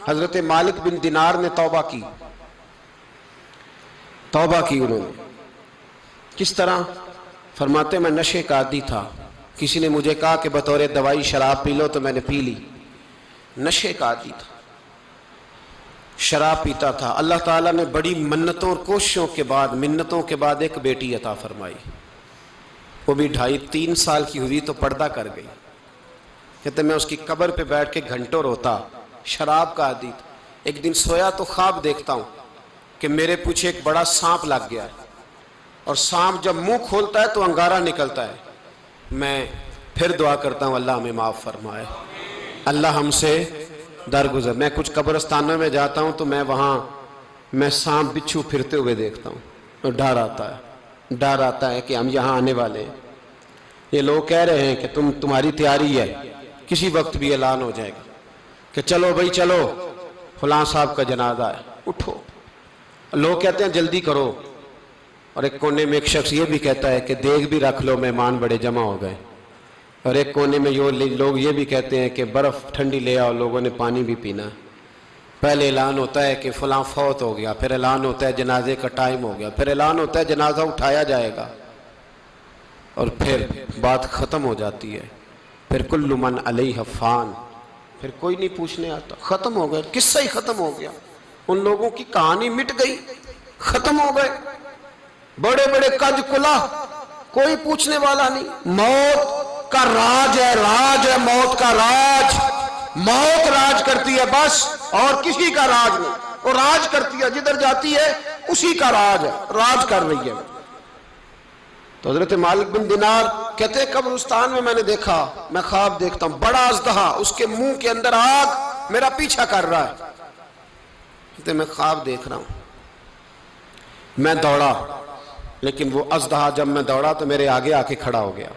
حضرت مالک بن دینار نے توبہ کی انہوں نے. کس طرح؟ فرماتے میں نشے کا عادی تھا. کسی نے مجھے کہا کہ بطور دوائی شراب پی لو تو میں نے پی لی. نشے کا عادی تھا, شراب پیتا تھا. اللہ تعالیٰ نے بڑی منتوں اور کوششوں کے بعد, منتوں کے بعد ایک بیٹی عطا فرمائی. وہ بھی 2.5-3 سال کی ہوئی تو پردہ کر گئی. کہتے میں اس کی قبر پہ بیٹھ کے گھنٹوں روتا. شراب کا عادی تھا. ایک دن سویا تو خواب دیکھتا ہوں کہ میرے پیچھے ایک بڑا سانپ لگ گیا, اور سانپ جب منہ کھولتا ہے تو انگارہ نکلتا ہے. میں پھر دعا کرتا ہوں اللہ ہمیں معاف فرمائے, اللہ ہم سے درگزر. میں کچھ قبرستانوں میں جاتا ہوں تو میں سانپ بچھو پھرتے ہوئے دیکھتا ہوں, اور ڈر آتا ہے کہ ہم یہاں آنے والے ہیں. یہ لوگ کہہ رہے ہیں کہ تمہاری تیاری ہے, کسی وقت بھی اعلان ہو جائے گا کہ چلو بھائی چلو, فلاں صاحب کا جنازہ ہے, اٹھو. لوگ کہتے ہیں جلدی کرو, اور ایک کونے میں ایک شخص یہ بھی کہتا ہے کہ دیگ بھی رکھ لو, مہمان بڑے جمع ہو گئے. اور ایک کونے میں لوگ یہ بھی کہتے ہیں کہ برف ٹھنڈی لے آؤ, لوگوں نے پانی بھی پینا. پہلے اعلان ہوتا ہے کہ فلاں فوت ہو گیا, پھر اعلان ہوتا ہے جنازے کا ٹائم ہو گیا, پھر اعلان ہوتا ہے جنازہ اٹھایا جائے گا, اور پھر بات ختم ہو جاتی ہے. پھر کل من علیہ فان, پھر کوئی نہیں پوچھنے آتا. ختم ہو گئے, قصہ ہی ختم ہو گیا. ان لوگوں کی کہانی مٹ گئی, ختم ہو گئے. بڑے بڑے قد کلا, کوئی پوچھنے والا نہیں. موت کا راج ہے موت کا راج. موت راج کرتی ہے بس, اور کسی کا راج نہیں. وہ راج کرتی ہے, جدھر جاتی ہے اسی کا راج ہے, راج کر رہی ہے. تو حضرت مالک بن دینار کہتے ہیں قبرستان میں نے دیکھا, میں خواب دیکھتا ہوں بڑا اژدہا, اس کے منہ کے اندر آگ, میرا پیچھا کر رہا ہے. کہتے میں خواب دیکھ رہا ہوں. میں دوڑا, لیکن وہ اژدہا جب میں دوڑا تو میرے آگے آ کے کھڑا ہو گیا.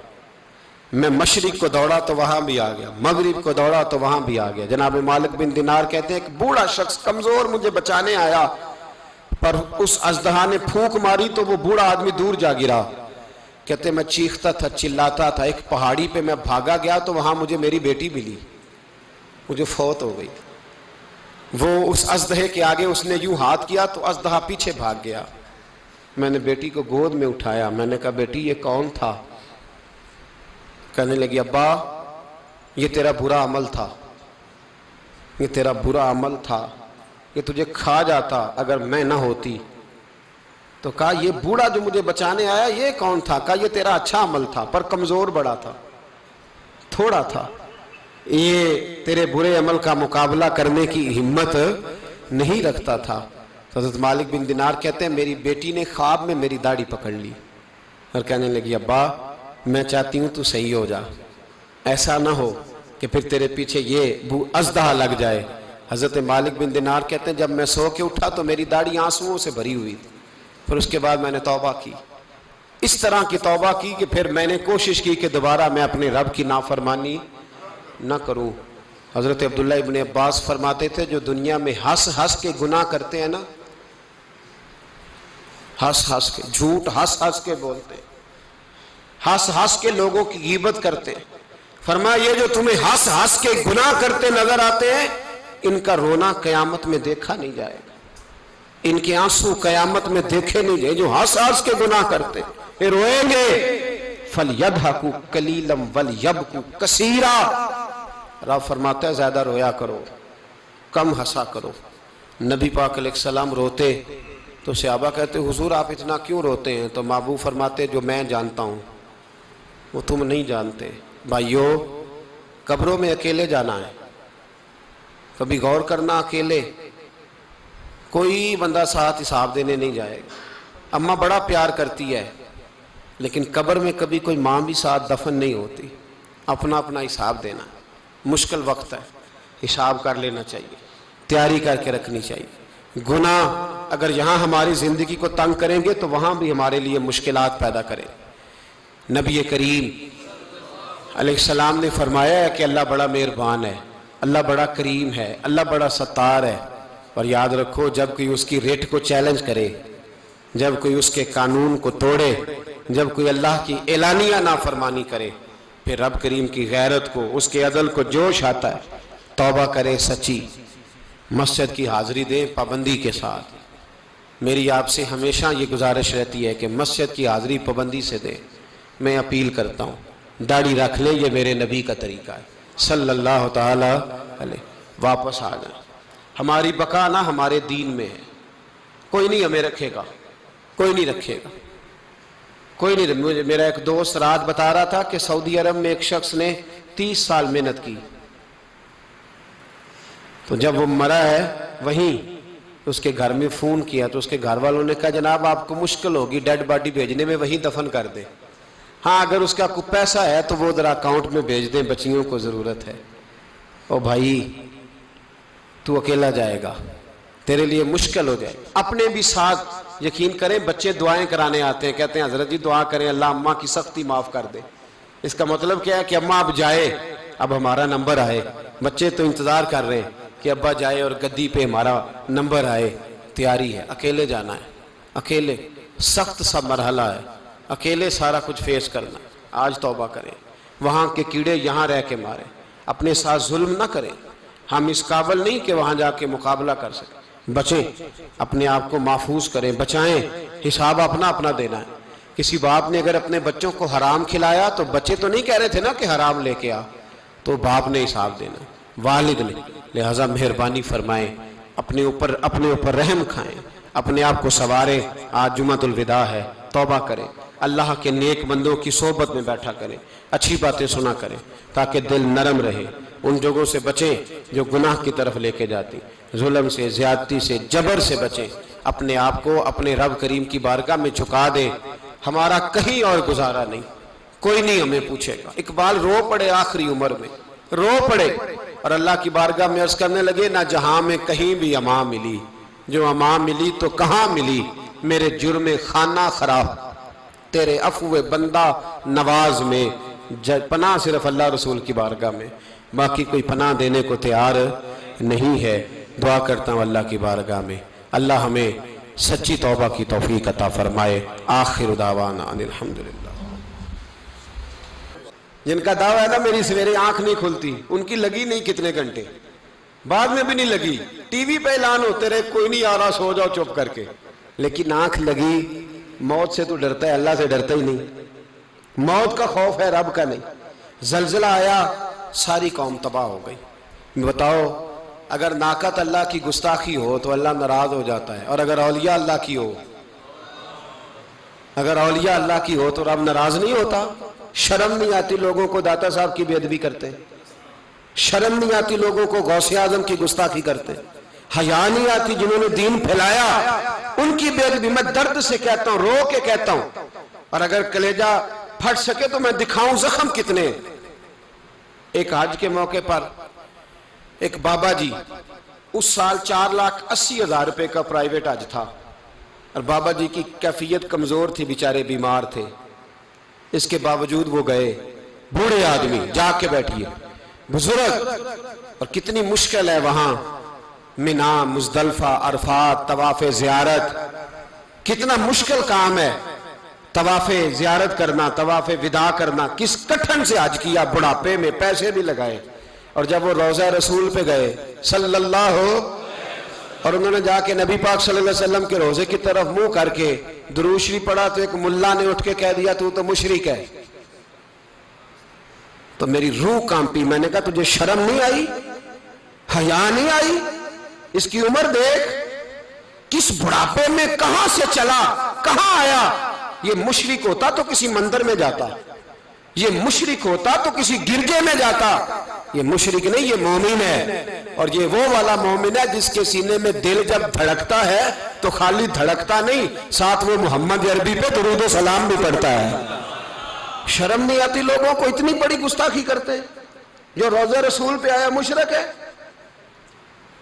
میں مشرق کو دوڑا تو وہاں بھی آ گیا, مغرب کو دوڑا تو وہاں بھی آ گیا. جناب مالک بن دینار کہتے ہیں ایک بوڑھا شخص کمزور مجھے بچانے آیا, پر اس اژدہا نے پھونک ماری تو وہ بوڑھا آدمی دور جا گرا. کہتے میں چیختا تھا, چلاتا تھا. ایک پہاڑی پہ میں بھاگا گیا تو وہاں مجھے میری بیٹی ملی, مجھے فوت ہو گئی. وہ اس اژدہے کے آگے اس نے یوں ہاتھ کیا تو اژدہا پیچھے بھاگ گیا. میں نے بیٹی کو گود میں اٹھایا, میں نے کہا بیٹی یہ کون تھا؟ کہنے لگی ابا یہ تیرا برا عمل تھا, یہ تیرا برا عمل تھا, یہ تجھے کھا جاتا اگر میں نہ ہوتی. تو کہا یہ بوڑھا جو مجھے بچانے آیا یہ کون تھا؟ کہا یہ تیرا اچھا عمل تھا, پر کمزور بڑا تھا, تھوڑا تھا, یہ تیرے برے عمل کا مقابلہ کرنے کی ہمت نہیں رکھتا تھا. تو حضرت مالک بن دینار کہتے ہیں میری بیٹی نے خواب میں میری داڑھی پکڑ لی اور کہنے لگی ابا میں چاہتی ہوں تو صحیح ہو جا, ایسا نہ ہو کہ پھر تیرے پیچھے یہ اژدہا لگ جائے. حضرت مالک بن دینار کہتے ہیں جب میں سو کے اٹھا تو میری داڑھی آنسوؤں سے بھری ہوئی تھی. پھر اس کے بعد میں نے توبہ کی, اس طرح کی توبہ کی کہ پھر میں نے کوشش کی کہ دوبارہ میں اپنے رب کی نافرمانی نہ کروں. حضرت عبداللہ ابن عباس فرماتے تھے جو دنیا میں ہنس کے گناہ کرتے ہیں نا, ہنس کے جھوٹ ہنس کے بولتے, ہنس کے لوگوں کی غیبت کرتے, فرمایا یہ جو تمہیں ہنس کے گناہ کرتے نظر آتے ہیں ان کا رونا قیامت میں دیکھا نہیں جائے گا, ان کے آنسو قیامت میں دیکھے نہیں جائے. جو ہنس کے گناہ کرتے یہ روئیں گے. فَلْيَضْحَكُوا قَلِيلًا وَلْيَبْكُوا كَثِيرًا, رب فرماتا ہے زیادہ رویا کرو, کم ہنسا کرو. نبی پاک علیہ السلام روتے تو صحابہ کہتے حضور آپ اتنا کیوں روتے ہیں؟ تو محبوب فرماتے جو میں جانتا ہوں وہ تم نہیں جانتے. بھائیو قبروں میں اکیلے جانا ہے, کبھی غور کرنا, اکیلے کوئی بندہ ساتھ حساب دینے نہیں جائے گا. اماں بڑا پیار کرتی ہے لیکن قبر میں کبھی کوئی ماں بھی ساتھ دفن نہیں ہوتی. اپنا اپنا حساب دینا, مشکل وقت ہے, حساب کر لینا چاہیے, تیاری کر کے رکھنی چاہیے. گناہ اگر یہاں ہماری زندگی کو تنگ کریں گے تو وہاں بھی ہمارے لیے مشکلات پیدا کریں. نبی کریم علیہ السلام نے فرمایا ہے کہ اللہ بڑا مہربان ہے, اللہ بڑا کریم ہے, اللہ بڑا ستار ہے. اور یاد رکھو جب کوئی اس کی ریٹ کو چیلنج کرے, جب کوئی اس کے قانون کو توڑے, جب کوئی اللہ کی اعلانیہ نافرمانی کرے, پھر رب کریم کی غیرت کو, اس کے عدل کو جوش آتا ہے. توبہ کرے سچی, مسجد کی حاضری دیں پابندی کے ساتھ. میری آپ سے ہمیشہ یہ گزارش رہتی ہے کہ مسجد کی حاضری پابندی سے دیں. میں اپیل کرتا ہوں داڑھی رکھ لیں، یہ میرے نبی کا طریقہ ہے صلی اللہ تعالی علیہ. واپس آ جائیں. ہماری بقا نہ ہمارے دین میں ہے. کوئی نہیں ہمیں رکھے گا، کوئی نہیں رکھے گا، کوئی نہیں. میرا ایک دوست رات بتا رہا تھا کہ سعودی عرب میں ایک شخص نے 30 سال محنت کی، تو جب وہ مرا ہے وہیں اس کے گھر میں فون کیا تو اس کے گھر والوں نے کہا جناب آپ کو مشکل ہوگی ڈیڈ باڈی بھیجنے میں، وہیں دفن کر دیں. ہاں اگر اس کا کوئی پیسہ ہے تو وہ ذرا اکاؤنٹ میں بھیج دیں، بچیوں کو ضرورت ہے. او بھائی تو اکیلا جائے گا، تیرے لیے مشکل ہو جائے. اپنے بھی ساتھ یقین کریں، بچے دعائیں کرانے آتے ہیں، کہتے ہیں حضرت جی دعا کریں اللہ اماں کی سختی معاف کر دے. اس کا مطلب کیا ہے کہ اماں اب جائے، اب ہمارا نمبر آئے. بچے تو انتظار کر رہے ہیں کہ ابا جائے اور گدی پہ ہمارا نمبر آئے. تیاری ہے، اکیلے جانا ہے، اکیلے. سخت سا مرحلہ ہے، اکیلے سارا کچھ فیس کرنا. آج توبہ کریں. وہاں کے کیڑے یہاں رہ کے ماریں. اپنے ساتھ ظلم نہ کریں. ہم اس قابل نہیں کہ وہاں جا کے مقابلہ کر سکیں. بچیں، اپنے آپ کو محفوظ کریں، بچائیں. حساب اپنا اپنا دینا ہے. کسی باپ نے اگر اپنے بچوں کو حرام کھلایا تو بچے تو نہیں کہہ رہے تھے نا کہ حرام لے کے آ، تو باپ نے حساب دینا، والد نے. لہٰذا مہربانی فرمائیں، اپنے اوپر رحم کھائیں، اپنے آپ کو سنواریں. آج جمعۃ الوداع ہے، توبہ کریں. اللہ کے نیک بندوں کی صحبت میں بیٹھا کریں، اچھی باتیں سنا کریں تاکہ دل نرم رہے. ان جگہوں سے بچیں جو گناہ کی طرف لے کے جاتی. ظلم سے، زیادتی سے، جبر سے بچیں. اپنے آپ کو اپنے رب کریم کی بارگاہ میں جھکا دیں. ہمارا کہیں اور گزارا نہیں، کوئی نہیں ہمیں پوچھے گا. اقبال رو پڑے آخری عمر میں، رو پڑے اور اللہ کی بارگاہ میں عرض کرنے لگے نہ جہاں میں کہیں بھی امان ملی، جو امان ملی تو کہاں ملی. میرے جرم خانہ خراب، تیرے عفو بندہ نواز میں. پناہ صرف اللہ رسول کی بارگاہ میں، باقی کوئی پناہ دینے کو تیار نہیں ہے. دعا کرتا ہوں اللہ کی بارگاہ میں اللہ ہمیں سچی توبہ کی توفیق عطا فرمائے. آخر دعوانا ان الحمدللہ. جن کا دعویٰ ہے نا میری سویرے آنکھ نہیں کھلتی، ان کی لگی نہیں کتنے گھنٹے، بعد میں بھی نہیں لگی. ٹی وی پہ اعلان ہوتے رہے کوئی نہیں آ رہا سو جاؤ چپ کر کے، لیکن آنکھ لگی. موت سے تو ڈرتا ہے، اللہ سے ڈرتا ہی نہیں. موت کا خوف ہے، رب کا نہیں. زلزلہ آیا ساری قوم تباہ ہو گئی. بتاؤ اگر ناقت اللہ کی گستاخی ہو تو اللہ ناراض ہو جاتا ہے، اور اگر اولیاء اللہ کی ہو، اگر اولیاء اللہ کی ہو تو رب ناراض نہیں ہوتا. شرم نہیں آتی لوگوں کو داتا صاحب کی بے ادبی کرتے، شرم نہیں آتی لوگوں کو غوث اعظم کی گستاخی کرتے، حیا نہیں آتی جنہوں نے دین پھیلایا ان کی بے ادبی. میں درد سے کہتا ہوں، رو کے کہتا ہوں، اور اگر کلیجہ پھٹ سکے تو میں دکھاؤں زخم کتنے. ایک حج کے موقع پر ایک بابا جی، اس سال 4,80,000 روپے کا پرائیویٹ حج تھا، اور بابا جی کی کیفیت کمزور تھی، بیچارے بیمار تھے. اس کے باوجود وہ گئے. بوڑھے آدمی، جا کے بیٹھیے، بزرگ، اور کتنی مشکل ہے وہاں منا، مزدلفہ، عرفات، طواف زیارت. کتنا مشکل کام ہے طواف زیارت کرنا، طواف وداع کرنا. کس کٹھن سے حج کیا، بڑھاپے میں پیسے بھی لگائے. اور جب وہ روضہ رسول پہ گئے صلی اللہ اور انہوں نے جا کے نبی پاک صلی اللہ علیہ وسلم کے روزے کی طرف منہ کر کے درود شریف پڑھا تو ایک ملا نے اٹھ کے کہہ دیا تو مشرک ہے. تو میری روح کانپی. میں نے کہا تجھے شرم نہیں آئی، حیا نہیں آئی؟ اس کی عمر دیکھ، کس بڑھاپے میں کہاں سے چلا، کہاں آیا. یہ مشرک ہوتا تو کسی مندر میں جاتا، یہ مشرک ہوتا تو کسی گرجے میں جاتا. یہ مشرک نہیں، یہ مومن ہے. اور یہ وہ والا مومن ہے جس کے سینے میں دل جب دھڑکتا ہے تو خالی دھڑکتا نہیں، ساتھ وہ محمد عربی پہ درود و سلام بھی پڑھتا ہے. شرم نہیں آتی لوگوں کو، اتنی بڑی گستاخی کرتے. جو روضہ رسول پہ آیا مشرک ہے.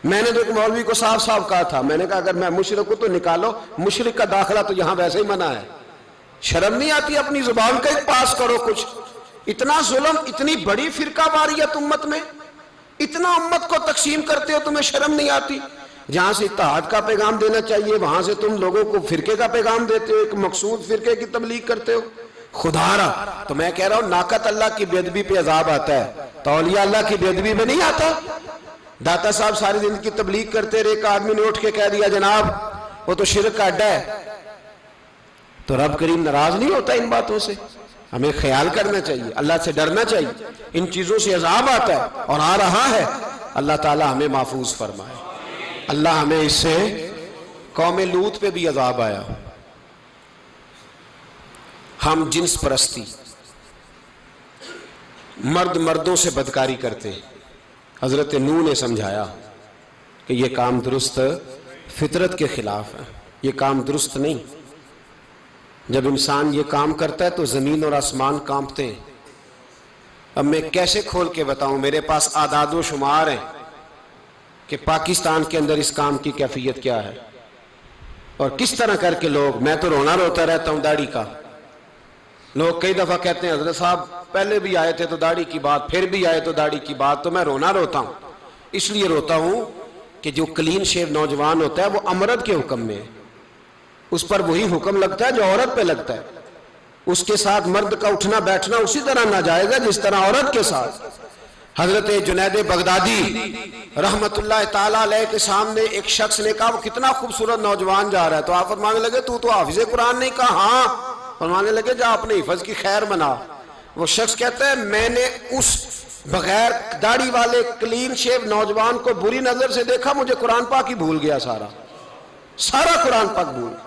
میں نے تو ایک مولوی کو صاف صاف کہا تھا، میں نے کہا اگر میں مشرک ہوں تو نکالو، مشرک کا داخلہ تو یہاں ویسے ہی منع ہے. شرم نہیں آتی؟ اپنی زبان کا ایک پاس کرو کچھ. اتنا ظلم، اتنی بڑی فرقہ واریت امت میں، اتنا امت کو تقسیم کرتے ہو، تمہیں شرم نہیں آتی؟ جہاں سے اتحاد کا پیغام دینا چاہیے وہاں سے تم لوگوں کو فرقے کا پیغام دیتے ہو، ایک مقصود فرقے کی تبلیغ کرتے ہو. خدا را تو میں کہہ رہا ہوں ناقت اللہ کی بے ادبی پہ عذاب آتا ہے تو اولیاء اللہ کی بے ادبی میں نہیں آتا. داتا صاحب ساری زندگی تبلیغ کرتے رہے، ایک آدمی نے اٹھ کے کہہ دیا جناب وہ تو شرک کا اڈا ہے، تو رب کریم ناراض نہیں ہوتا ان باتوں سے؟ ہمیں خیال کرنا چاہیے، اللہ سے ڈرنا چاہیے، ان چیزوں سے عذاب آتا ہے اور آ رہا ہے، اللہ تعالی ہمیں محفوظ فرمائے۔ اللہ ہمیں اس سے، قوم لوط پہ بھی عذاب آیا، ہم جنس پرستی، مرد مردوں سے بدکاری کرتے، حضرت نوح نے سمجھایا کہ یہ کام درست فطرت کے خلاف ہے، یہ کام درست نہیں۔ جب انسان یہ کام کرتا ہے تو زمین اور آسمان کانپتے ہیں۔ اب میں کیسے کھول کے بتاؤں، میرے پاس اعداد و شمار ہیں کہ پاکستان کے اندر اس کام کی کیفیت کیا ہے اور کس طرح کر کے لوگ، میں تو رونا روتا رہتا ہوں داڑھی کا۔ لوگ کئی دفعہ کہتے ہیں حضرت صاحب پہلے بھی آئے تھے تو داڑھی کی بات، پھر بھی آئے تو داڑھی کی بات، تو میں رونا روتا ہوں۔ اس لیے روتا ہوں کہ جو کلین شیو نوجوان ہوتا ہے وہ امرد کے حکم میں ہے، اس پر وہی حکم لگتا ہے جو عورت پہ لگتا ہے، اس کے ساتھ مرد کا اٹھنا بیٹھنا اسی طرح ناجائز ہے جس طرح عورت کے ساتھ۔ حضرت جنید بغدادی رحمت اللہ تعالیٰ علیہ کے سامنے ایک شخص نے کہا وہ کتنا خوبصورت نوجوان جا رہا ہے، تو آپ فرمانے لگے تو حافظ قرآن نہیں؟ کہا ہاں۔ فرمانے لگے جا اپنے حفظ کی خیر بنا۔ وہ شخص کہتا ہے میں نے اس بغیر داڑھی والے کلین شیو نوجوان کو بری نظر سے دیکھا، مجھے قرآن پاک ہی بھول گیا، سارا قرآن پاک بھول گیا۔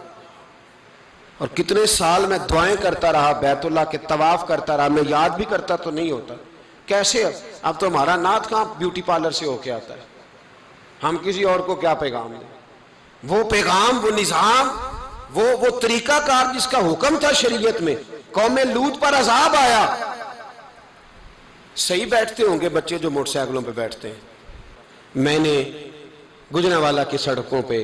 اور کتنے سال میں دعائیں کرتا رہا، بیت اللہ کے طواف کرتا رہا، میں یاد بھی کرتا تو نہیں ہوتا۔ کیسے اب تو ہمارا نعت کہاں بیوٹی پارلر سے ہو کے آتا ہے، ہم کسی اور کو کیا پیغام دیں؟ وہ پیغام، وہ نظام، وہ طریقہ کار جس کا حکم تھا شریعت میں، قوم لوط پر عذاب آیا۔ صحیح بیٹھتے ہوں گے بچے جو موٹر سائیکلوں پہ بیٹھتے ہیں، میں نے گجرانوالہ کی سڑکوں پہ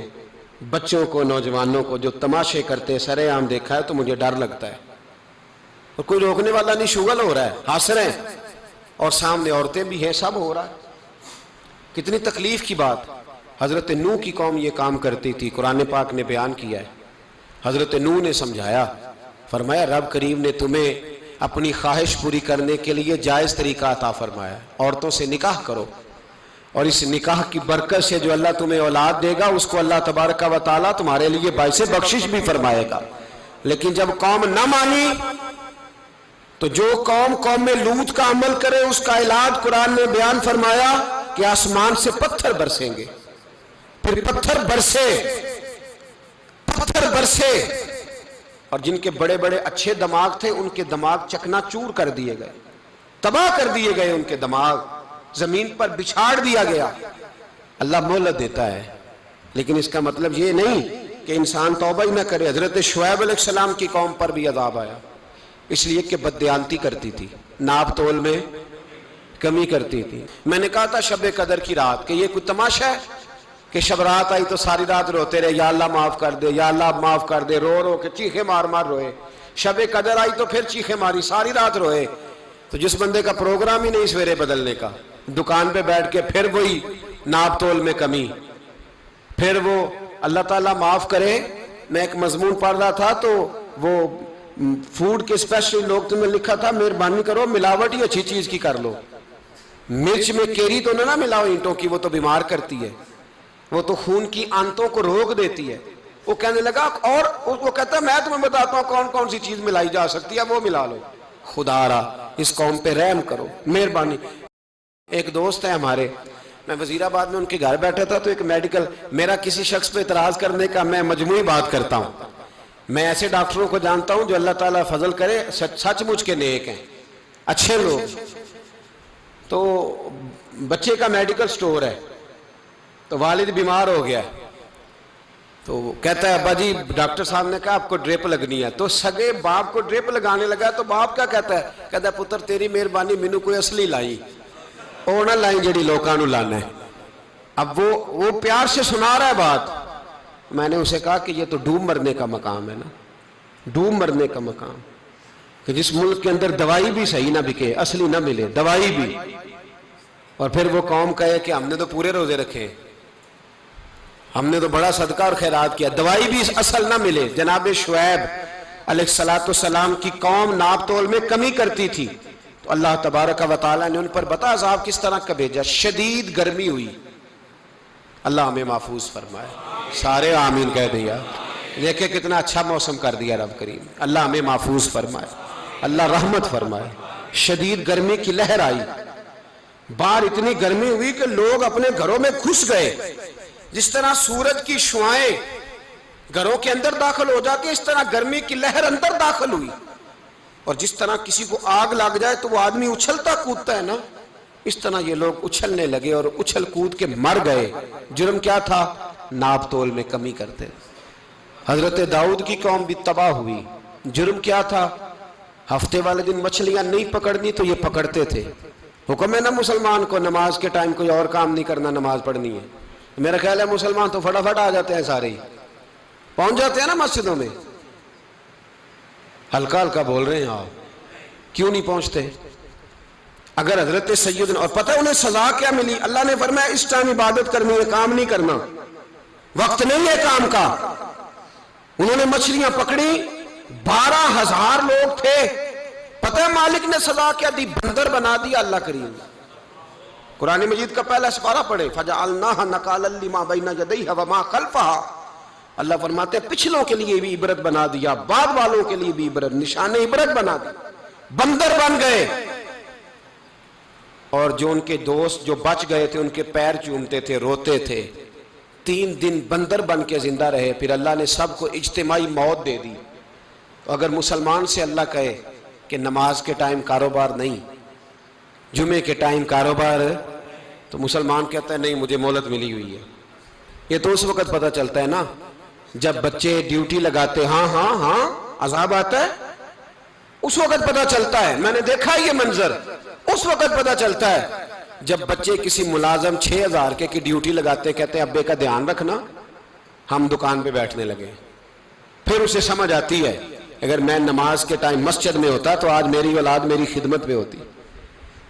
بچوں کو، نوجوانوں کو جو تماشے کرتے سر عام دیکھا ہے تو مجھے ڈر لگتا ہے، اور کوئی روکنے والا نہیں، شغل ہو رہا ہے، ہنس رہے ہیں، اور سامنے عورتیں بھی ہیں، سب ہو رہا ہے۔ کتنی تکلیف کی بات۔ حضرت نوح کی قوم یہ کام کرتی تھی، قرآن پاک نے بیان کیا ہے۔ حضرت نوح نے سمجھایا، فرمایا رب کریم نے تمہیں اپنی خواہش پوری کرنے کے لیے جائز طریقہ عطا فرمایا، عورتوں سے نکاح کرو، اور اس نکاح کی برکت سے جو اللہ تمہیں اولاد دے گا اس کو اللہ تبارک و تعالیٰ تمہارے لیے باعث بخشش بھی فرمائے گا۔ لیکن جب قوم نہ مانی تو جو قوم لوط کا عمل کرے اس کا علاج قرآن نے بیان فرمایا کہ آسمان سے پتھر برسیں گے، پھر پتھر برسے، اور جن کے بڑے بڑے اچھے دماغ تھے ان کے دماغ چکنا چور کر دیے گئے، تباہ کر دیے گئے، ان کے دماغ زمین پر بچھاڑ دیا گیا۔ اللہ مہلت دیتا ہے، لیکن اس کا مطلب یہ نہیں کہ انسان توبہ ہی نہ کرے۔ حضرت شعیب علیہ السلام کی قوم پر بھی عذاب آیا، اس لیے کہ بددیانتی کرتی تھی، ناپ تول میں کمی کرتی تھی۔ میں نے کہا تھا شب قدر کی رات کہ یہ کوئی تماشا ہے کہ شب رات آئی تو ساری رات روتے رہے، یا اللہ معاف کر دے، یا اللہ معاف کر دے، رو رو کے چیخے مار مار روئے۔ شب قدر آئی تو پھر چیخے ماری، ساری رات روئے۔ تو جس بندے کا پروگرام ہی نہیں سویرے بدلنے کا، دکان پہ بیٹھ کے پھر وہی ناپ تول میں کمی، پھر وہ اللہ تعالیٰ معاف کرے۔ میں ایک مضمون پڑھ رہا تھا تو وہ فوڈ کے اسپیشل لوگ تمہیں لکھا تھا مہربانی کرو ملاوٹ ہی اچھی چیز کی کر لو، مرچ میں کیری تو نہ ملاؤ اینٹوں کی، وہ تو بیمار کرتی ہے، وہ تو خون کی آنتوں کو روک دیتی ہے۔ وہ کہنے لگا، اور وہ کہتا ہے میں تمہیں بتاتا ہوں کون کون سی چیز ملائی جا سکتی ہے، وہ ملا لو۔ خدا را اس قوم پہ رحم کرو، مہربانی۔ ایک دوست ہے ہمارے، میں وزیر آباد میں ان کے گھر بیٹھا تھا تو ایک میڈیکل، میرا کسی شخص پہ اعتراض کرنے کا میں مجموعی بات کرتا ہوں۔ میں ایسے ڈاکٹروں کو جانتا ہوں جو اللہ تعالیٰ فضل کرے سچ مچ کے نیک ہیں، اچھے لوگ۔ تو بچے کا میڈیکل سٹور ہے، تو والد بیمار ہو گیا، تو کہتا ہے ابا جی ڈاکٹر صاحب نے کہا آپ کو ڈرپ لگنی ہے، تو سگے باپ کو ڈرپ لگانے لگا، تو باپ کیا کہتا ہے پتر تیری مہربانی مینوں کوئی اصلی لائی، وہ نہ لائیں جڑی لوکاں نو لانا ہے۔ اب وہ پیار سے سنا رہا ہے بات۔ میں نے اسے کہا کہ یہ تو ڈوب مرنے کا مقام ہے نا، ڈوب مرنے کا مقام، کہ جس ملک کے اندر دوائی بھی صحیح نہ بکے، اصلی نہ ملے دوائی بھی، اور پھر وہ قوم کہے کہ ہم نے تو پورے روزے رکھے، ہم نے تو بڑا صدقہ اور خیرات کیا، دوائی بھی اصل نہ ملے۔ جناب شعیب علیہ السلام کی قوم ناپ تول میں کمی کرتی تھی، تو اللہ تبارک و تعالیٰ نے ان پر بتا عذاب کس طرح کا بھیجا۔ شدید گرمی ہوئی، اللہ ہمیں محفوظ فرمائے. سارے آمین کہہ دیا. دیکھیں کتنا اچھا موسم کر دیا رب کریم. اللہ ہمیں محفوظ فرمائے, اللہ رحمت فرمائے. شدید گرمی کی لہر آئی, باہر اتنی گرمی ہوئی کہ لوگ اپنے گھروں میں گھس گئے. جس طرح سورج کی شعاعیں گھروں کے اندر داخل ہو جاتی, اس طرح گرمی کی لہر اندر داخل ہوئی. اور جس طرح کسی کو آگ لگ جائے تو وہ آدمی اچھلتا کودتا ہے نا, اس طرح یہ لوگ اچھلنے لگے اور اچھل کود کے مر گئے. جرم کیا تھا؟ ناپ تول میں کمی کرتے. حضرت داؤد کی قوم بھی تباہ ہوئی. جرم کیا تھا؟ ہفتے والے دن مچھلیاں نہیں پکڑنی تو یہ پکڑتے تھے. حکم ہے نا مسلمان کو نماز کے ٹائم کوئی اور کام نہیں کرنا, نماز پڑھنی ہے. میرا خیال ہے مسلمان تو فٹافٹ آ جاتے ہیں, سارے ہی پہنچ جاتے ہیں نا مسجدوں میں. ہلکا ہلکا بول رہے ہیں آپ, کیوں نہیں پہنچتے؟ اگر حضرت سیدنا, اور پتہ انہیں سزا کیا ملی؟ اللہ نے فرمایا اس ٹائم عبادت کرنی ہے, کام نہیں کرنا, وقت نہیں ہے کام کا. انہوں نے مچھلیاں پکڑی, 12,000 لوگ تھے. پتہ ہے مالک نے سزا کیا دی؟ بندر بنا دیا اللہ کریم. قرآن مجید کا پہلا سپارہ پڑھے, فَجَعَلْنَاهَا نَكَالًا لِمَا بَيْنَ يَدَيْهَا وَمَا خَلْفَهَا. اللہ فرماتے ہیں پچھلوں کے لیے بھی عبرت بنا دیا, بعد والوں کے لیے بھی عبرت, نشان عبرت بنا دیا. بندر بن گئے. اور جو ان کے دوست جو بچ گئے تھے ان کے پیر چومتے تھے, روتے تھے. 3 دن بندر بن کے زندہ رہے. پھر اللہ نے سب کو اجتماعی موت دے دی. اگر مسلمان سے اللہ کہے کہ نماز کے ٹائم کاروبار نہیں, جمعے کے ٹائم کاروبار, تو مسلمان کہتا ہے نہیں مجھے مہلت ملی ہوئی ہے. یہ تو اس وقت پتہ چلتا ہے نا جب بچے ڈیوٹی لگاتے, ہاں ہاں ہاں عذاب آتا ہے, اس وقت پتہ چلتا ہے. میں نے دیکھا یہ منظر, اس وقت پتہ چلتا ہے جب بچے کسی ملازم 6,000 کی ڈیوٹی لگاتے, کہتے ہیں ابے کا دھیان رکھنا, ہم دکان پہ بیٹھنے لگے. پھر اسے سمجھ آتی ہے اگر میں نماز کے ٹائم مسجد میں ہوتا تو آج میری اولاد میری خدمت پہ ہوتی.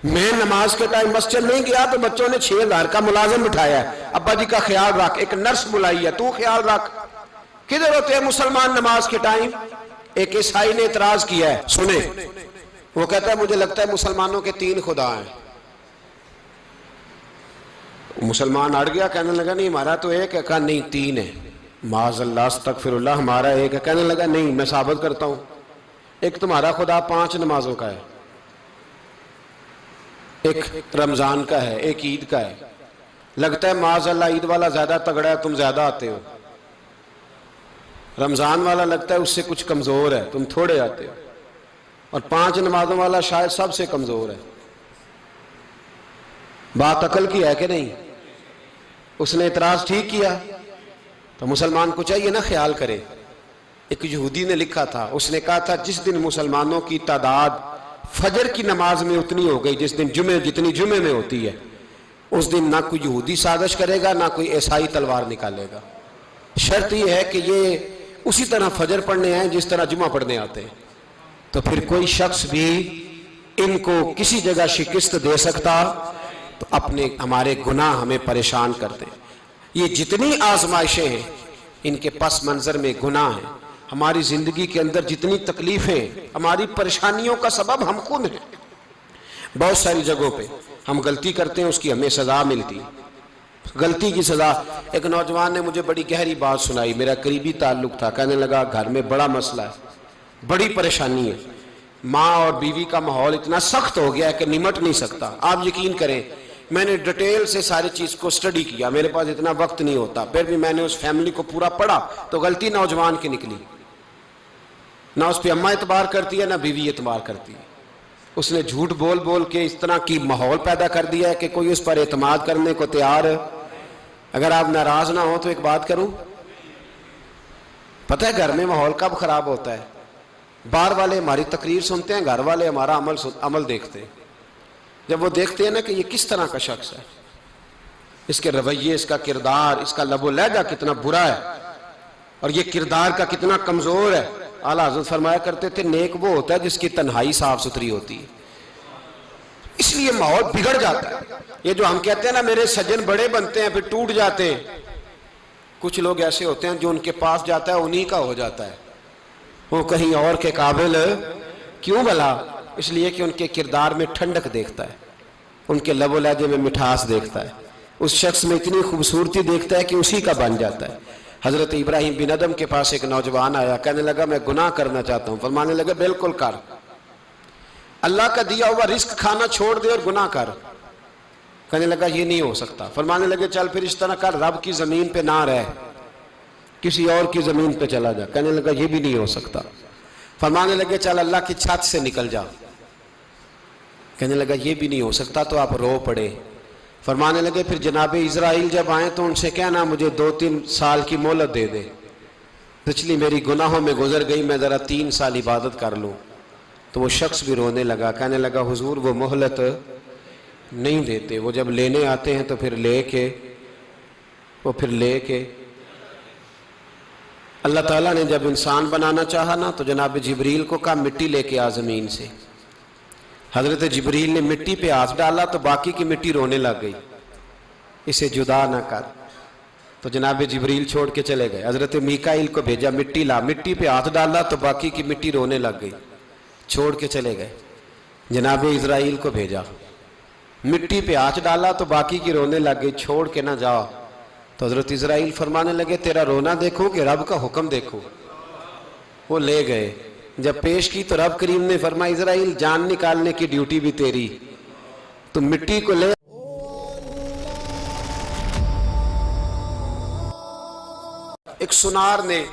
میں نماز کے ٹائم مسجد نہیں گیا تو بچوں نے 6,000 کا ملازم بٹھایا ہے, ابا جی کا خیال رکھ, ایک نرس بلائی ہے, تو خیال رکھ. کدھر ہوتے ہیں مسلمان نماز کے ٹائم؟ ایک عیسائی نے اعتراض کیا ہے, سنیں. وہ کہتا ہے مجھے لگتا ہے مسلمانوں کے 3 خدا ہیں. مسلمان اڑ گیا, کہنے لگا نہیں ہمارا تو ایک ہے. کہا نہیں 3 ہے. معاذ اللہ استغفر اللہ, ہمارا ایک ہے. کہنے لگا نہیں میں ثابت کرتا ہوں, ایک تمہارا خدا 5 نمازوں کا ہے, ایک رمضان کا ہے, ایک عید کا ہے. لگتا ہے معاذ اللہ عید والا زیادہ تگڑا ہے, تم زیادہ آتے ہو. رمضان والا لگتا ہے اس سے کچھ کمزور ہے, تم تھوڑے آتے ہو. اور 5 نمازوں والا شاید سب سے کمزور ہے. بات عقل کی ہے کہ نہیں؟ اس نے اعتراض ٹھیک کیا. تو مسلمان کو چاہیے نا خیال کرے. ایک یہودی نے لکھا تھا, اس نے کہا تھا جس دن مسلمانوں کی تعداد فجر کی نماز میں اتنی ہو گئی جس دن جتنی جمعے میں ہوتی ہے, اس دن نہ کوئی یہودی سازش کرے گا نہ کوئی عیسائی تلوار نکالے گا. شرط یہ ہے کہ یہ اسی طرح فجر پڑھنے آئیں جس طرح جمعہ پڑھنے آتے ہیں. تو پھر کوئی شخص بھی ان کو کسی جگہ شکست دے سکتا تو اپنے ہمارے گناہ ہمیں پریشان کرتے. یہ جتنی آزمائشیں ہیں ان کے پس منظر میں گناہ ہیں. ہماری زندگی کے اندر جتنی تکلیفیں, ہماری پریشانیوں کا سبب ہم خود ہیں. بہت ساری جگہوں پہ ہم غلطی کرتے ہیں, اس کی ہمیں سزا ملتی, غلطی کی سزا. ایک نوجوان نے مجھے بڑی گہری بات سنائی, میرا قریبی تعلق تھا. کہنے لگا گھر میں بڑا مسئلہ ہے, بڑی پریشانی ہے, ماں اور بیوی کا ماحول اتنا سخت ہو گیا ہے کہ نمٹ نہیں سکتا. آپ یقین کریں میں نے ڈیٹیل سے ساری چیز کو سٹڈی کیا, میرے پاس اتنا وقت نہیں ہوتا, پھر بھی میں نے اس فیملی کو پورا پڑھا تو غلطی نوجوان کی نکلی. نہ اس پہ اماں اعتبار کرتی ہے نہ بیوی اعتبار کرتی ہے. اس نے جھوٹ بول بول کے اس طرح کی ماحول پیدا کر دیا ہے کہ کوئی اس پر اعتماد کرنے کو تیار ہے. اگر آپ ناراض نہ ہو تو ایک بات کروں, پتہ ہے گھر میں ماحول کب خراب ہوتا ہے؟ باہر والے ہماری تقریر سنتے ہیں, گھر والے ہمارا عمل دیکھتے ہیں. جب وہ دیکھتے ہیں نا کہ یہ کس طرح کا شخص ہے, اس کے رویے, اس کا کردار, اس کا لب و لہجہ کتنا برا ہے اور یہ کردار کا کتنا کمزور ہے. اعلیٰ حضرت فرمایا کرتے تھے نیک وہ ہوتا ہے جس کی تنہائی صاف ستھری ہوتی ہے. اس لیے ماحول بگڑ جاتا ہے. یہ جو ہم کہتے ہیں نا میرے سجن بڑے بنتے ہیں پھر ٹوٹ جاتے ہیں, کچھ لوگ ایسے ہوتے ہیں جو ان کے پاس جاتا ہے انہی کا ہو جاتا ہے, وہ کہیں اور کے قابل کیوں بھلا؟ اس لیے کہ ان کے کردار میں ٹھنڈک دیکھتا ہے, ان کے لب و لہجے میں مٹھاس دیکھتا ہے. اس شخص میں اتنی خوبصورتی دیکھتا ہے کہ اسی کا بن جاتا ہے۔ حضرت ابراہیم بن ادم کے پاس ایک نوجوان آیا، کہنے لگا میں گناہ کرنا چاہتا ہوں۔ فرمانے لگا بالکل کر، اللہ کا دیا ہوا رزق کھانا چھوڑ دے اور گناہ کر۔ کہنے لگا یہ نہیں ہو سکتا۔ فرمانے لگے چل پھر اس طرح کر، رب کی زمین پہ نہ رہ، کسی اور کی زمین پہ چلا جا۔ کہنے لگا یہ بھی نہیں ہو سکتا۔ فرمانے لگے چل اللہ کی چھت سے نکل جا۔ کہنے لگا یہ بھی نہیں ہو سکتا، تو آپ رو پڑے۔ فرمانے لگے پھر جناب اسرائیل جب آئیں تو ان سے کہنا مجھے 2-3 سال کی مہلت دے دے، پچھلی میری گناہوں میں گزر گئی، میں ذرا 3 سال عبادت کر لوں۔ تو وہ شخص بھی رونے لگا، کہنے لگا حضور وہ مہلت نہیں دیتے، وہ جب لینے آتے ہیں تو پھر لے کے اللہ تعالیٰ نے جب انسان بنانا چاہا نا تو جناب جبریل کو کہا مٹی لے کے آ زمین سے۔ حضرت جبریل نے مٹی پہ ہاتھ ڈالا تو باقی کی مٹی رونے لگ گئی، اسے جدا نہ کر۔ تو جناب جبریل چھوڑ کے چلے گئے۔ حضرت میکائیل کو بھیجا، مٹی لا، مٹی پہ ہاتھ ڈالا تو باقی کی مٹی رونے لگ گئی، چھوڑ کے چلے گئے۔ جناب اسرائیل کو بھیجا، مٹی پہ ہاتھ ڈالا تو باقی کی رونے لگ گئی، چھوڑ کے نہ جاؤ۔ تو حضرت اسرائیل فرمانے لگے تیرا رونا دیکھو کہ رب کا حکم دیکھو۔ وہ لے گئے، جب پیش کی تو رب کریم نے فرمایا اسرائیل جان نکالنے کی ڈیوٹی بھی تیری، تو مٹی کو لے۔ ایک سنار نے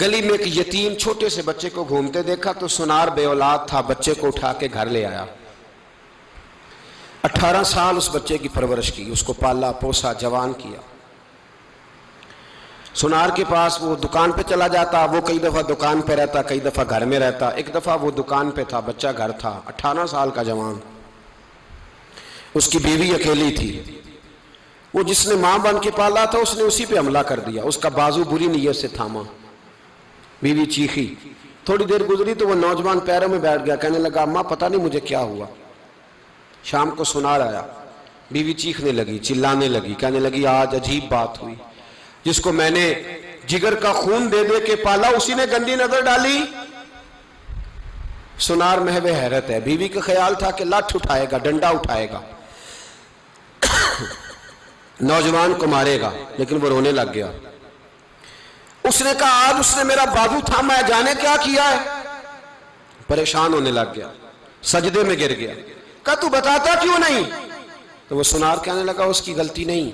گلی میں ایک یتیم چھوٹے سے بچے کو گھومتے دیکھا تو سنار بے اولاد تھا، بچے کو اٹھا کے گھر لے آیا۔ 18 سال اس بچے کی پرورش کی، اس کو پالا پوسا جوان کیا۔ سنار کے پاس وہ دکان پہ چلا جاتا، وہ کئی دفعہ دکان پہ رہتا، کئی دفعہ گھر میں رہتا۔ ایک دفعہ وہ دکان پہ تھا، بچہ گھر تھا، 18 سال کا جوان، اس کی بیوی اکیلی تھی۔ وہ جس نے ماں بن کے پالا تھا اس نے اسی پہ حملہ کر دیا، اس کا بازو بری نیت سے تھاما، بیوی چیخی۔ تھوڑی دیر گزری تو وہ نوجوان پیروں میں بیٹھ گیا، کہنے لگا اماں پتہ نہیں مجھے کیا ہوا۔ شام کو سنار آیا، بیوی چیخنے لگی، چلانے لگی، کہنے لگی آج عجیب بات ہوئی، جس کو میں نے جگر کا خون دے دے کے پالا اسی نے گندی نظر ڈالی۔ سنار محو حیرت ہے، بیوی کا خیال تھا کہ لاٹھ اٹھائے گا، ڈنڈا اٹھائے گا، نوجوان کو مارے گا، لیکن وہ رونے لگ گیا۔ اس نے کہا آج اس نے میرا بازو تھاما ہے، جانے کیا کیا ہے۔ پریشان ہونے لگ گیا، سجدے میں گر گیا، کہا تو بتاتا کیوں نہیں؟ تو وہ سنار کہنے لگا اس کی غلطی نہیں،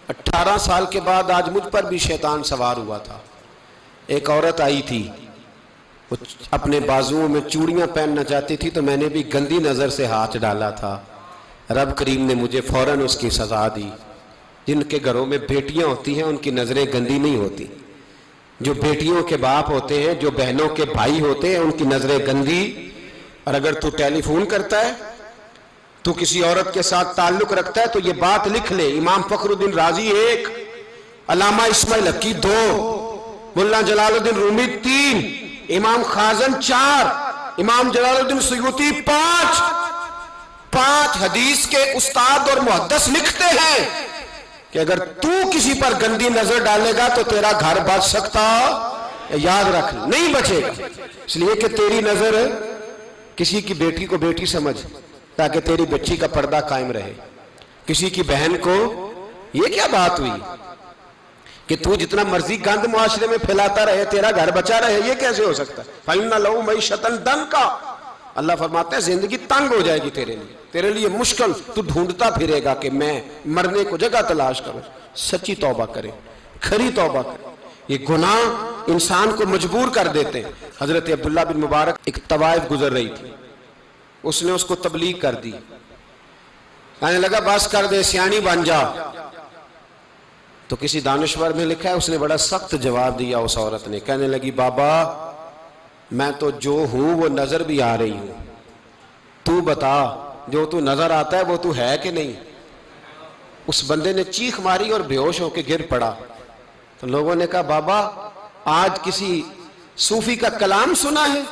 18 سال کے بعد آج مجھ پر بھی شیطان سوار ہوا تھا۔ ایک عورت آئی تھی، وہ اپنے بازوؤں میں چوڑیاں پہننا چاہتی تھی تو میں نے بھی گندی نظر سے ہاتھ ڈالا تھا، رب کریم نے مجھے فوراً اس کی سزا دی۔ جن کے گھروں میں بیٹیاں ہوتی ہیں ان کی نظریں گندی نہیں ہوتی، جو بیٹیوں کے باپ ہوتے ہیں، جو بہنوں کے بھائی ہوتے ہیں، ان کی نظریں گندی۔ اور اگر تو ٹیلی فون کرتا ہے، تو کسی عورت کے ساتھ تعلق رکھتا ہے تو یہ بات لکھ لے، امام فخر الدین رازی 1، علامہ اسماعیل حقی 2، ملا جلال الدین رومی 3، امام خازن 4، امام جلال الدین سیوطی 5 حدیث کے استاد اور محدث لکھتے ہیں کہ اگر تو کسی پر گندی نظر ڈالے گا تو تیرا گھر بچ سکتا، یاد رکھ نہیں بچے گا، اس لیے کہ تیری نظر کسی کی بیٹی کو بیٹی سمجھ تاکہ تیری بچی کا پردہ قائم رہے، کسی کی بہن کو۔ یہ کیا بات ہوئی کہ تو جتنا مرضی گند معاشرے میں پھیلاتا رہے تیرا گھر بچا رہے، یہ کیسے ہو سکتا ہے؟ فَإِنَّ لَهُ مَعِيشَةً ضَنْكَ، اللہ فرماتے ہیں زندگی تنگ ہو جائے گی تیرے لیے مشکل، تو ڈھونڈتا پھرے گا کہ میں مرنے کو جگہ تلاش کروں۔ سچی توبہ کرے، کھری توبہ کرے، یہ گناہ انسان کو مجبور کر دیتے ہیں۔ حضرت عبداللہ بن مبارک ایک طوائف گزر رہی تھی، اس نے اس کو تبلیغ کر دی، کہنے لگا بس کر دے، سیانی بن جا۔ تو کسی دانشور نے لکھا ہے اس نے بڑا سخت جواب دیا اس عورت نے، کہنے لگی بابا میں تو جو ہوں وہ نظر بھی آ رہی ہوں، تو بتا جو تو نظر آتا ہے وہ تو ہے کہ نہیں؟ اس بندے نے چیخ ماری اور بے ہوش ہو کے گر پڑا۔ تو لوگوں نے کہا بابا آج کسی صوفی کا کلام سنا ہے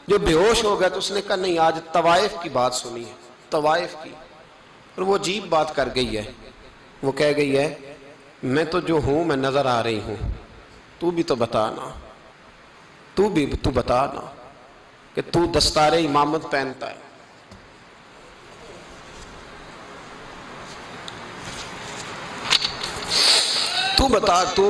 جو بے ہوش ہو گیا؟ تو اس نے کہا نہیں، آج طوائف کی بات سنی ہے، طوائف کی۔ اور وہ عجیب بات کر گئی ہے، وہ کہہ گئی ہے میں تو جو ہوں میں نظر آ رہی ہوں، تو بھی تو بتانا، تو بتانا کہ تو دستار امامت پہنتا ہے، تو بتا تو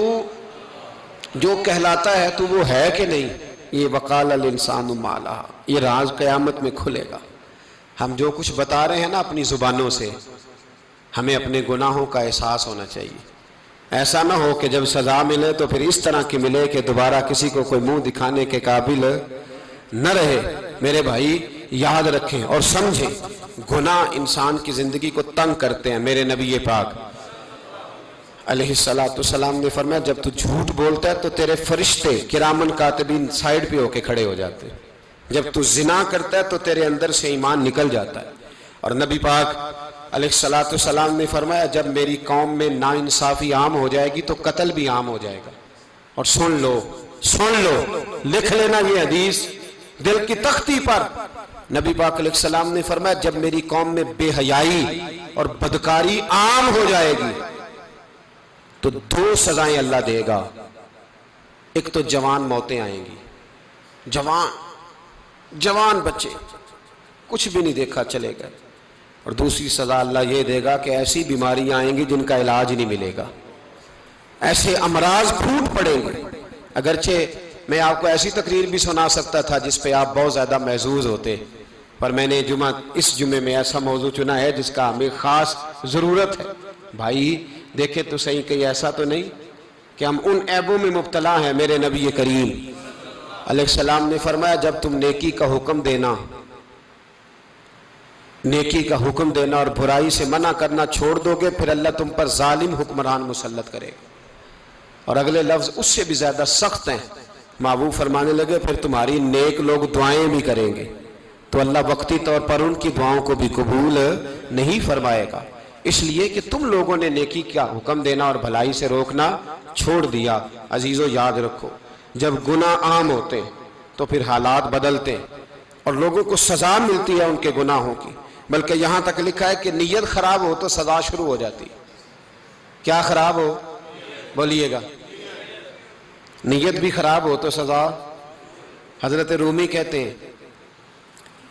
جو کہلاتا ہے تو وہ ہے کہ نہیں؟ یہ وقال الانسان ما لہا، یہ راز قیامت میں کھلے گا۔ ہم جو کچھ بتا رہے ہیں نا اپنی زبانوں سے، ہمیں اپنے گناہوں کا احساس ہونا چاہیے۔ ایسا نہ ہو کہ جب سزا ملے تو پھر اس طرح کی ملے کہ دوبارہ کسی کو کوئی منہ دکھانے کے قابل نہ رہے۔ میرے بھائی یاد رکھیں اور سمجھیں، گناہ انسان کی زندگی کو تنگ کرتے ہیں۔ میرے نبی پاک علیہ السلام نے فرمایا جب تو جھوٹ بولتا ہے تو تیرے فرشتے کرامن کاتبین سائیڈ پہ ہو کے کھڑے ہو جاتے ہیں، جب تو زنا کرتا ہے تو تیرے اندر سے ایمان نکل جاتا ہے۔ اور نبی پاک علیہ السلام نے فرمایا جب میری قوم میں ناانصافی عام ہو جائے گی تو قتل بھی عام ہو جائے گا۔ اور سن لو لکھ لینا یہ حدیث دل کی تختی پر، نبی پاک علیہ السلام نے فرمایا جب میری قوم میں بے حیائی اور بدکاری عام ہو جائے گی تو 2 سزائیں اللہ دے گا۔ ایک تو جوان موتیں آئیں گی، جوان بچے کچھ بھی نہیں دیکھا چلے گئے، اور دوسری سزا اللہ یہ دے گا کہ ایسی بیماریاں آئیں گی جن کا علاج نہیں ملے گا، ایسے امراض پھوٹ پڑیں گے۔ اگرچہ میں آپ کو ایسی تقریر بھی سنا سکتا تھا جس پہ آپ بہت زیادہ محظوظ ہوتے، پر میں نے اس جمعے میں ایسا موضوع چنا ہے جس کا ہمیں خاص ضرورت ہے۔ بھائی دیکھیں تو صحیح، کہیں ایسا تو نہیں کہ ہم ان عیبوں میں مبتلا ہیں۔ میرے نبی کریم علیہ السلام نے فرمایا جب تم نیکی کا حکم دینا اور برائی سے منع کرنا چھوڑ دو گے پھر اللہ تم پر ظالم حکمران مسلط کرے گا۔ اور اگلے لفظ اس سے بھی زیادہ سخت ہیں، محبوب فرمانے لگے پھر تمہاری نیک لوگ دعائیں بھی کریں گے تو اللہ وقتی طور پر ان کی دعاؤں کو بھی قبول نہیں فرمائے گا، اس لیے کہ تم لوگوں نے نیکی کا حکم دینا اور بھلائی سے روکنا چھوڑ دیا۔ عزیزو یاد رکھو جب گناہ عام ہوتے تو پھر حالات بدلتے اور لوگوں کو سزا ملتی ہے ان کے گناہوں کی، بلکہ یہاں تک لکھا ہے کہ نیت خراب ہو تو سزا شروع ہو جاتی۔ کیا خراب ہو؟ بولیے گا۔ نیت بھی خراب ہو تو سزا۔ حضرت رومی کہتے ہیں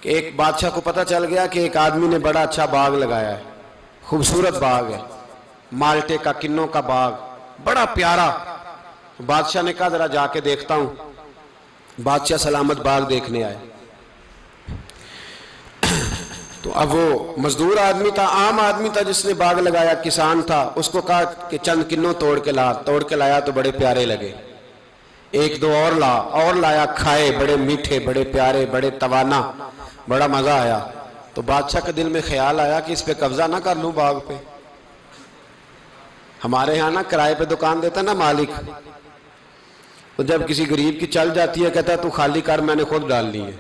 کہ ایک بادشاہ کو پتہ چل گیا کہ ایک آدمی نے بڑا اچھا باغ لگایا ہے، خوبصورت باغ ہے، مالٹے کا کنوں کا باغ، بڑا پیارا۔ بادشاہ نے کہا ذرا جا کے دیکھتا ہوں۔ بادشاہ سلامت باغ دیکھنے آئے تو اب وہ مزدور آدمی تھا، عام آدمی تھا جس نے باغ لگایا، کسان تھا، اس کو کہا کہ چند کنوں توڑ کے لایا تو بڑے پیارے لگے، ایک دو اور لایا، کھائے، بڑے میٹھے، بڑے پیارے، بڑے توانا، بڑا مزہ آیا۔ تو بادشاہ کے دل میں خیال آیا کہ اس پہ قبضہ نہ کر لوں باغ پہ۔ ہمارے ہاں نا کرائے پہ دکان دیتا نا مالک، تو جب کسی غریب کی چل جاتی ہے کہتا ہے تو خالی کر، میں نے خود ڈال لی ہے،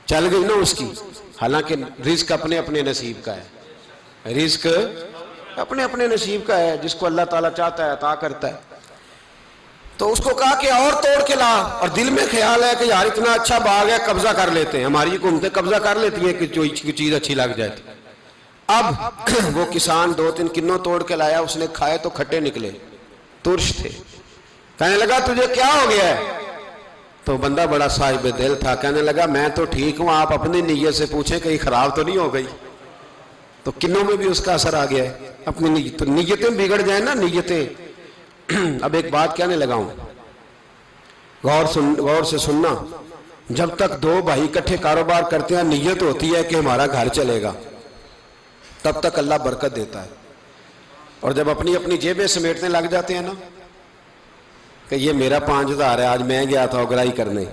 چل گئی نا اس کی۔ حالانکہ رزق اپنے اپنے نصیب کا ہے، رزق اپنے اپنے نصیب کا ہے، جس کو اللہ تعالیٰ چاہتا ہے عطا کرتا ہے۔ تو اس کو کہا کہ اور توڑ کے لا، اور دل میں خیال ہے کہ یار اتنا اچھا باغ ہے قبضہ کر لیتے ہیں، ہماری حکومتیں قبضہ کر لیتی ہیں کہ کوئی چیز اچھی لگ جائے۔ اب وہ کسان 2-3 کنوں توڑ کے لایا، اس نے کھائے تو کھٹے نکلے، ترش تھے۔ کہنے لگا تجھے کیا ہو گیا ہے؟ تو بندہ بڑا صاحب دل تھا، کہنے لگا میں تو ٹھیک ہوں، آپ اپنی نیت سے پوچھیں کہیں خراب تو نہیں ہو گئی۔ تو کنوں میں بھی اس کا اثر آ گیا ہے، اپنی نیت، تو نیتیں بگڑ جائیں نا، نیتیں۔ اب ایک بات کہنے لگا ہوں، غور سے سننا، جب تک 2 بھائی اکٹھے کاروبار کرتے ہیں نیت ہوتی ہے کہ ہمارا گھر چلے گا، تب تک اللہ برکت دیتا ہے۔ اور جب اپنی اپنی جیبیں سمیٹنے لگ جاتے ہیں نا کہ یہ میرا 5000 ہے، آج میں گیا تھا اگرائی کرنے،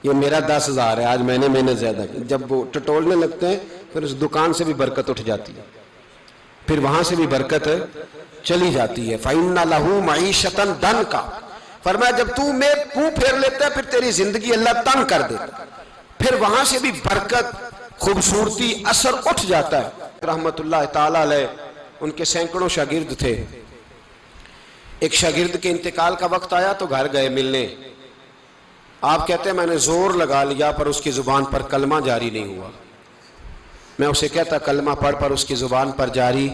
یہ میرا 10,000 ہے، آج میں نے محنت زیادہ کی، جب وہ ٹٹولنے لگتے ہیں پھر اس دکان سے بھی برکت اٹھ جاتی ہے، پھر وہاں سے بھی برکت چلی جاتی ہے۔ فَإِنَّ لَهُ مَعِيشَةً ضَنْكَ، فرمایا جب تو میں منہ پھیر لیتا ہے پھر تیری زندگی اللہ تنگ کر دیتا، پھر وہاں سے بھی برکت، خوبصورتی، اثر اٹھ جاتا ہے۔ رحمت اللہ تعالیٰ علیہ، ان کے سینکڑوں شاگرد تھے، ایک شاگرد کے انتقال کا وقت آیا تو گھر گئے ملنے۔ آپ کہتے ہیں میں نے زور لگا لیا پر اس کی زبان پر کلمہ جاری نہیں ہوا۔ میں اسے کہتا کلمہ پڑھ پر اس کی زبان پر جاری،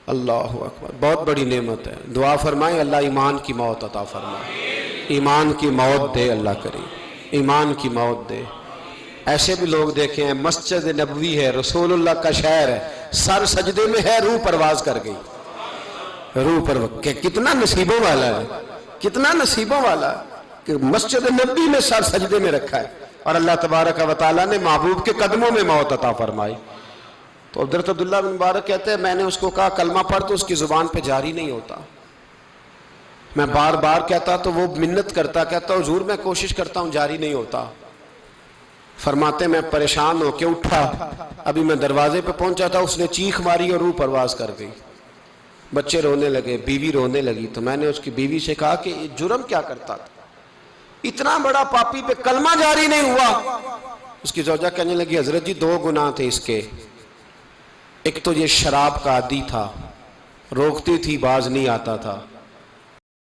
اللہ اکبر، بہت بڑی نعمت ہے۔ دعا فرمائیں اللہ ایمان کی موت عطا فرمائے، ایمان کی موت دے اللہ کریم، ایمان کی موت دے۔ ایسے بھی لوگ دیکھے ہیں، مسجد نبوی ہے، رسول اللہ کا شہر ہے، سر سجدے میں ہے، روح پرواز کر گئی۔ روح پر کہ کتنا نصیبوں والا ہے، کتنا نصیبوں والا کہ مسجد نبی میں سر سجدے میں رکھا ہے اور اللہ تبارک و تعالیٰ نے محبوب کے قدموں میں موت عطا فرمائی۔ تو حضرت عبداللہ بن مبارک کہتے ہیں میں نے اس کو کہا کلمہ پڑھ، تو اس کی زبان پہ جاری نہیں ہوتا۔ میں بار بار کہتا تو وہ منت کرتا، کہتا حضور میں کوشش کرتا ہوں جاری نہیں ہوتا۔ فرماتے میں پریشان ہو کے اٹھا، ابھی میں دروازے پہ پہنچا تھا، اس نے چیخ ماری اور روح پرواز کر گئی۔ بچے رونے لگے، بیوی رونے لگی، تو میں نے اس کی بیوی سے کہا کہ یہ جرم کیا کرتا تھا، اتنا بڑا پاپی پہ کلمہ جاری نہیں ہوا۔ اس کی زوجہ کہنے لگی حضرت جی 2 گناہ تھے اس کے، ایک تو یہ شراب کا عادی تھا، روکتی تھی باز نہیں آتا تھا،